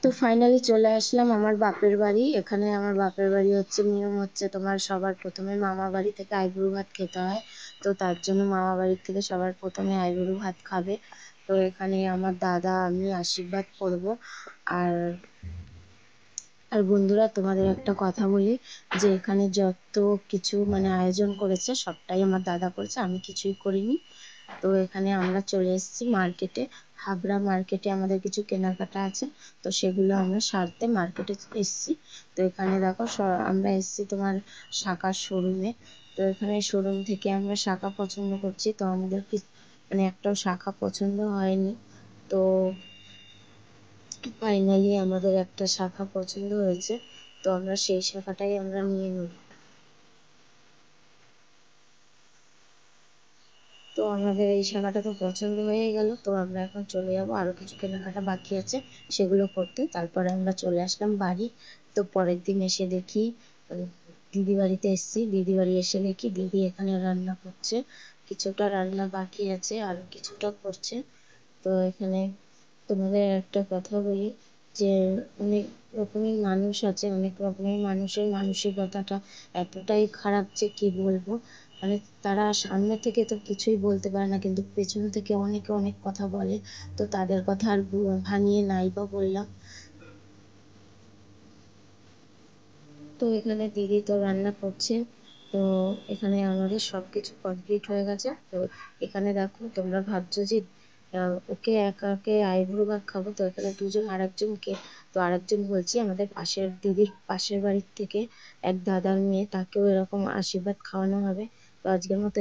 তো ফাইনালি চলে আসলাম আমার বাপের বাড়ি। এখানে আমার বাপের বাড়ি হচ্ছে নিয়ম হচ্ছে তোমার সবার প্রথমে মামা বাড়ি থেকে আইবুড়ো ভাত খেতে হয়। তো তার জন্য মামা বাড়ির থেকে সবার প্রথমে আইবুড়ো ভাত খাবে। তো এখানে আমার দাদা আমি আশীর্বাদ করব। আর আর বন্ধুরা, তোমাদের একটা কথা বলি, যে এখানে যত কিছু মানে আয়োজন করেছে সবটাই আমার দাদা করেছে, আমি কিছুই করিনি। তো এখানে আমরা চলে এসেছি মার্কেটে। হাবড়া মার্কেটে আমাদের কিছু কেনাকাটা আছে, তো সেগুলো আমরা সারতে মার্কেটে এসেছি। তো এখানে দেখো আমরা এসেছি তোমার শাখার শোরুমে। তো এখানে শোরুম থেকে আমরা শাখা পছন্দ করছি, তো আমাদের মানে একটাও শাখা পছন্দ হয়নি। তো ফাইনালি আমাদের একটা শাখা পছন্দ হয়েছে, তো আমরা সেই শাখাটাই আমরা নিয়ে নেব। তো আমাদের এই শাখাটা তো পছন্দ হয়ে গেল, তো আমরা এখন চলে যাব, আরো কিছু কেনাকাটা বাকি আছে সেগুলো করতে। তারপরে আমরা চলে আসলাম বাড়ি। তো পরের দিন এসে দেখি দিদি বাড়িতে এসেছি। দিদি বাড়ি এসে দেখি দিদি এখানে রান্না করছে, কিছুটা রান্না বাকি আছে আর কিছুটা করছে। তো এখানে তোমাদের একটা কথা বলি, যে অনেক রকমের মানুষ আছে, অনেক রকমের মানুষের মানসিকতাটা এতটাই খারাপ যে কি বলবো। মানে তারা সামনে থেকে তো কিছুই বলতে পারে না, কিন্তু পেছন থেকে অনেকে অনেক কথা বলে। তো তাদের কথা আর ভাঙিয়ে নাই বা বললাম। তো এখানে দিদি তো রান্না করছে। তো এখানে আমাদের সবকিছু কমপ্লিট হয়ে গেছে। তো এখানে দেখো, তোমরা ভাবছো যে ওকে একাকে আইবুড়ো ভাত খাবো, তো এখানে দুজন আরেকজনকে, তো আরেকজন বলছি আমাদের পাশের দিদির পাশের বাড়ির থেকে এক দাদার মেয়ে, তাকেও এরকম আশীর্বাদ খাওয়ানো হবে। তো আজকের মতো